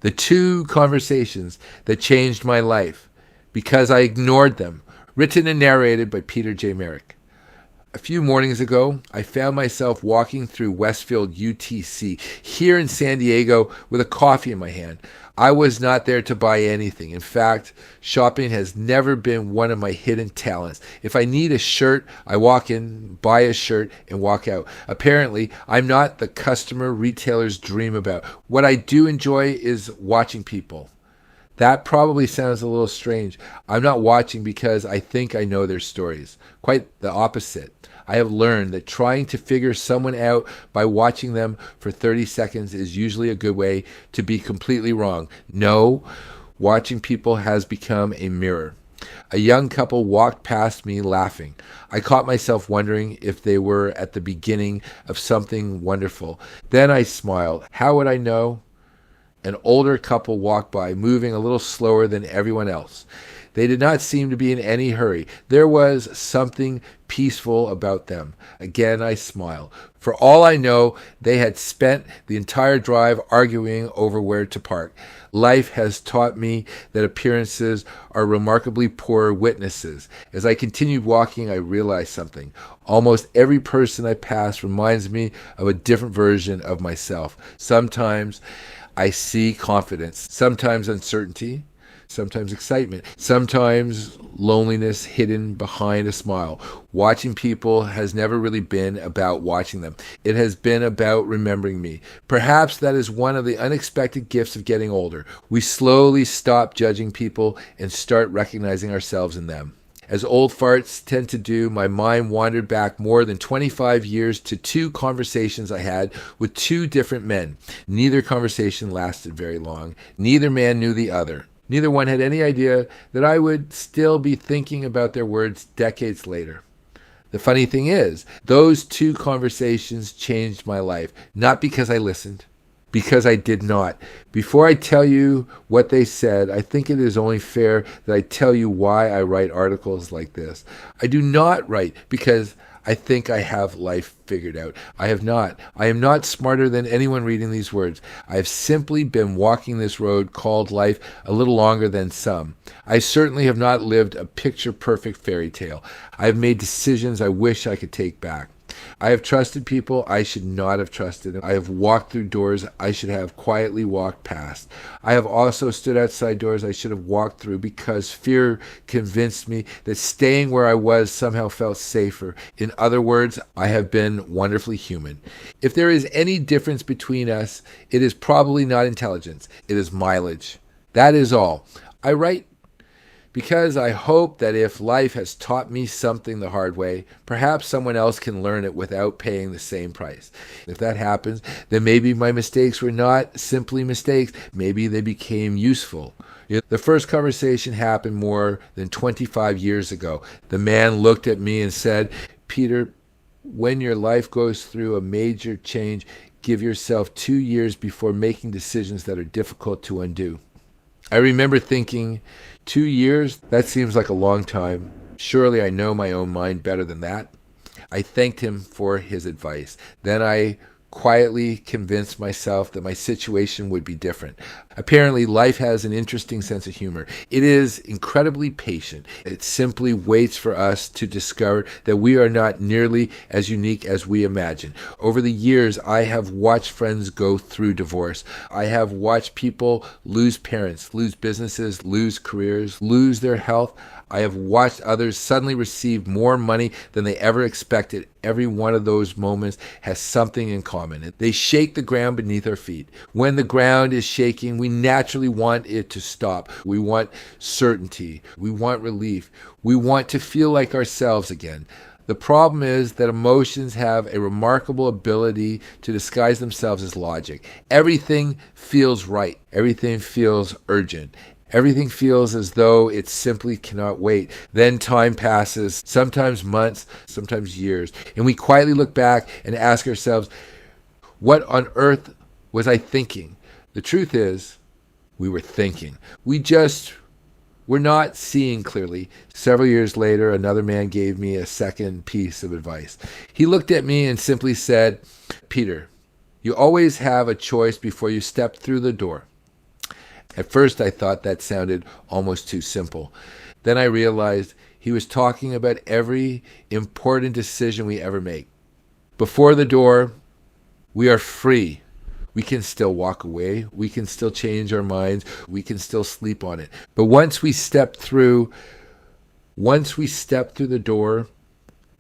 The two conversations that changed my life because I ignored them. Written and narrated by Peter J. Merrick. A few mornings ago, I found myself walking through Westfield UTC here in San Diego with a coffee in my hand. I was not there to buy anything. In fact, shopping has never been one of my hidden talents. If I need a shirt, I walk in, buy a shirt, and walk out. Apparently, I'm not the customer retailers dream about. What I do enjoy is watching people. That probably sounds a little strange. I'm not watching because I think I know their stories. Quite the opposite. I have learned that trying to figure someone out by watching them for 30 seconds is usually a good way to be completely wrong. No, watching people has become a mirror. A young couple walked past me laughing. I caught myself wondering if they were at the beginning of something wonderful. Then I smiled. How would I know? An older couple walked by, moving a little slower than everyone else. They did not seem to be in any hurry. There was something peaceful about them. Again, I smiled. For all I know, they had spent the entire drive arguing over where to park. Life has taught me that appearances are remarkably poor witnesses. As I continued walking, I realized something. Almost every person I pass reminds me of a different version of myself. Sometimes I see confidence, sometimes uncertainty, sometimes excitement, sometimes loneliness hidden behind a smile. Watching people has never really been about watching them. It has been about remembering me. Perhaps that is one of the unexpected gifts of getting older. We slowly stop judging people and start recognizing ourselves in them. As old farts tend to do, my mind wandered back more than 25 years to two conversations I had with two different men. Neither conversation lasted very long. Neither man knew the other. Neither one had any idea that I would still be thinking about their words decades later. The funny thing is, those two conversations changed my life, not because I listened, because I did not. Before I tell you what they said, I think it is only fair that I tell you why I write articles like this. I do not write because I think I have life figured out. I have not. I am not smarter than anyone reading these words. I have simply been walking this road called life a little longer than some. I certainly have not lived a picture-perfect fairy tale. I have made decisions I wish I could take back. I have trusted people I should not have trusted. I have walked through doors I should have quietly walked past. I have also stood outside doors I should have walked through because fear convinced me that staying where I was somehow felt safer. In other words, I have been wonderfully human. If there is any difference between us, it is probably not intelligence. It is mileage. That is all. I write because I hope that if life has taught me something the hard way, perhaps someone else can learn it without paying the same price. If that happens, then maybe my mistakes were not simply mistakes. Maybe they became useful. The first conversation happened more than 25 years ago. The man looked at me and said, "Peter, when your life goes through a major change, give yourself 2 years before making decisions that are difficult to undo." I remember thinking, 2 years? That seems like a long time. Surely I know my own mind better than that. I thanked him for his advice. Then I quietly convinced myself that my situation would be different. Apparently, life has an interesting sense of humor. It is incredibly patient. It simply waits for us to discover that we are not nearly as unique as we imagine. Over the years, I have watched friends go through divorce. I have watched people lose parents, lose businesses, lose careers, lose their health. I have watched others suddenly receive more money than they ever expected. Every one of those moments has something in common. They shake the ground beneath our feet. When the ground is shaking, we naturally want it to stop. We want certainty. We want relief. We want to feel like ourselves again. The problem is that emotions have a remarkable ability to disguise themselves as logic. Everything feels right. Everything feels urgent. Everything feels as though it simply cannot wait. Then time passes, sometimes months, sometimes years, and we quietly look back and ask ourselves, what on earth was I thinking? The truth is, we were thinking. We just were not seeing clearly. Several years later, another man gave me a second piece of advice. He looked at me and simply said, "Peter, you always have a choice before you step through the door. At first, I thought that sounded almost too simple. Then I realized he was talking about every important decision we ever make. Before the door, we are free. We can still walk away. We can still change our minds. We can still sleep on it. But once we step through the door,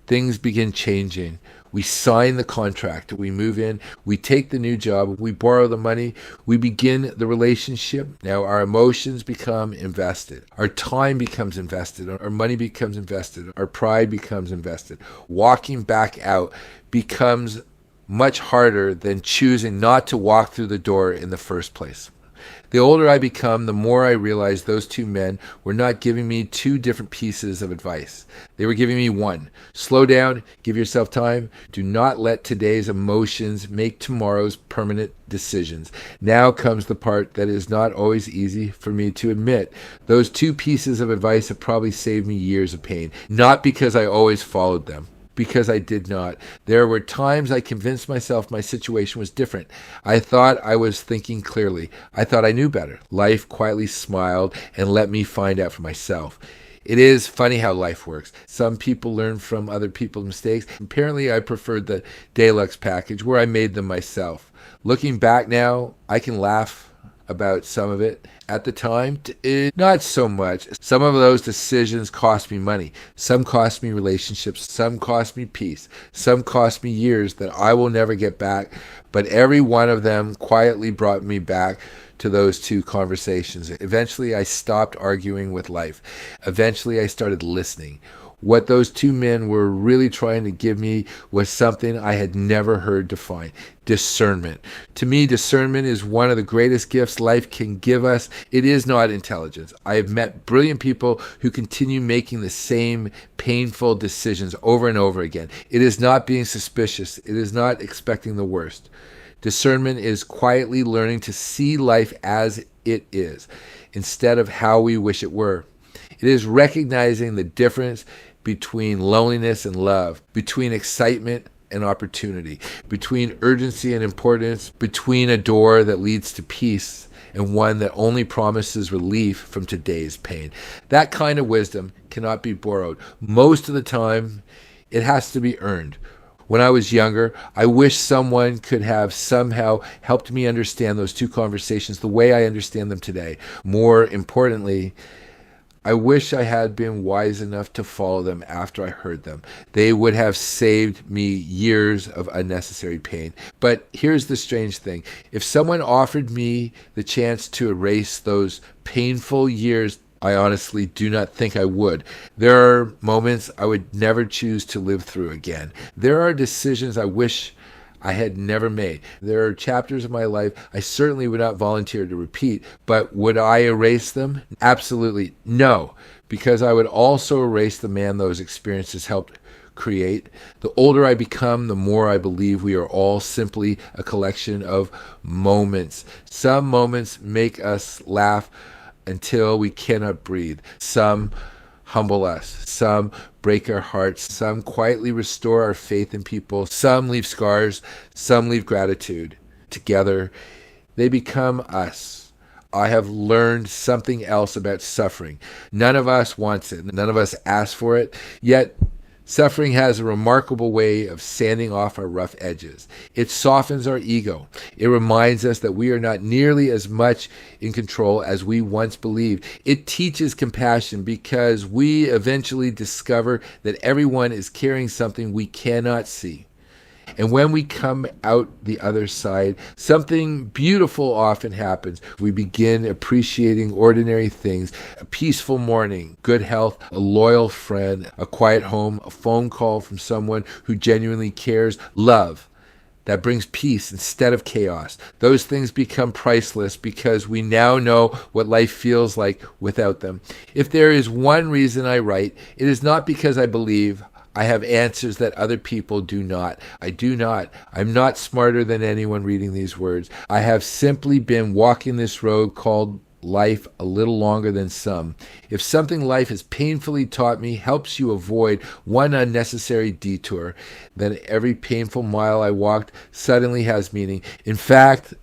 things begin changing. We sign the contract. We move in. We take the new job. We borrow the money. We begin the relationship. Now our emotions become invested. Our time becomes invested. Our money becomes invested. Our pride becomes invested. Walking back out becomes much harder than choosing not to walk through the door in the first place. The older I become, the more I realize those two men were not giving me two different pieces of advice. They were giving me one. Slow down, give yourself time. Do not let today's emotions make tomorrow's permanent decisions. Now comes the part that is not always easy for me to admit. Those two pieces of advice have probably saved me years of pain, not because I always followed them, because I did not. There were times I convinced myself my situation was different. I thought I was thinking clearly. I thought I knew better. Life quietly smiled and let me find out for myself. It is funny how life works. Some people learn from other people's mistakes. Apparently, I preferred the deluxe package where I made them myself. Looking back now, I can laugh about some of it. At the time, not so much. Some of those decisions cost me money. Some cost me relationships. Some cost me peace. Some cost me years that I will never get back. But every one of them quietly brought me back to those two conversations. Eventually, I stopped arguing with life. Eventually, I started listening. What those two men were really trying to give me was something I had never heard defined: discernment. To me, discernment is one of the greatest gifts life can give us. It is not intelligence. I have met brilliant people who continue making the same painful decisions over and over again. It is not being suspicious. It is not expecting the worst. Discernment is quietly learning to see life as it is, instead of how we wish it were. It is recognizing the difference between loneliness and love, between excitement and opportunity, between urgency and importance, between a door that leads to peace and one that only promises relief from today's pain. That kind of wisdom cannot be borrowed. Most of the time, it has to be earned. When I was younger, I wish someone could have somehow helped me understand those two conversations the way I understand them today. More importantly, I wish I had been wise enough to follow them after I heard them. They would have saved me years of unnecessary pain. But here's the strange thing. If someone offered me the chance to erase those painful years, I honestly do not think I would. There are moments I would never choose to live through again. There are decisions I wish I had never made. There are chapters of my life I certainly would not volunteer to repeat, but would I erase them? Absolutely no, because I would also erase the man those experiences helped create. The older I become, the more I believe we are all simply a collection of moments. Some moments make us laugh until we cannot breathe. Some humble us. Some break our hearts. Some quietly restore our faith in people. Some leave scars. Some leave gratitude. Together, they become us. I have learned something else about suffering. None of us wants it. None of us asks for it. Yet, suffering has a remarkable way of sanding off our rough edges. It softens our ego. It reminds us that we are not nearly as much in control as we once believed. It teaches compassion because we eventually discover that everyone is carrying something we cannot see. And when we come out the other side, something beautiful often happens. We begin appreciating ordinary things: a peaceful morning, good health, a loyal friend, a quiet home, a phone call from someone who genuinely cares, love that brings peace instead of chaos. Those things become priceless because we now know what life feels like without them. If there is one reason I write, it is not because I believe I have answers that other people do not. I do not. I'm not smarter than anyone reading these words. I have simply been walking this road called life a little longer than some. If something life has painfully taught me helps you avoid one unnecessary detour, then every painful mile I walked suddenly has meaning. In fact,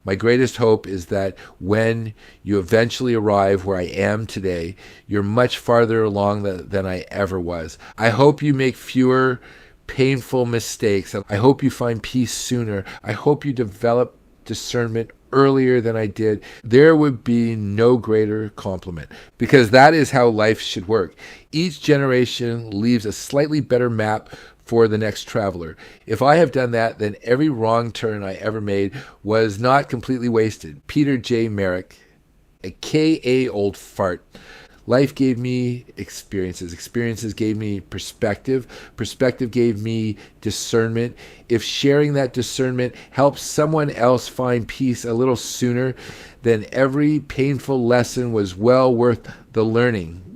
My greatest hope is that when you eventually arrive where I am today, you're much farther along than I ever was. I hope you make fewer painful mistakes. I hope you find peace sooner. I hope you develop discernment earlier than I did. There would be no greater compliment, because that is how life should work. Each generation leaves a slightly better map for the next traveler. If I have done that, then every wrong turn I ever made was not completely wasted. Peter J. Merrick, A.K.A. Old Fart. Life gave me experiences. Experiences gave me perspective. Perspective gave me discernment. If sharing that discernment helps someone else find peace a little sooner, then every painful lesson was well worth the learning.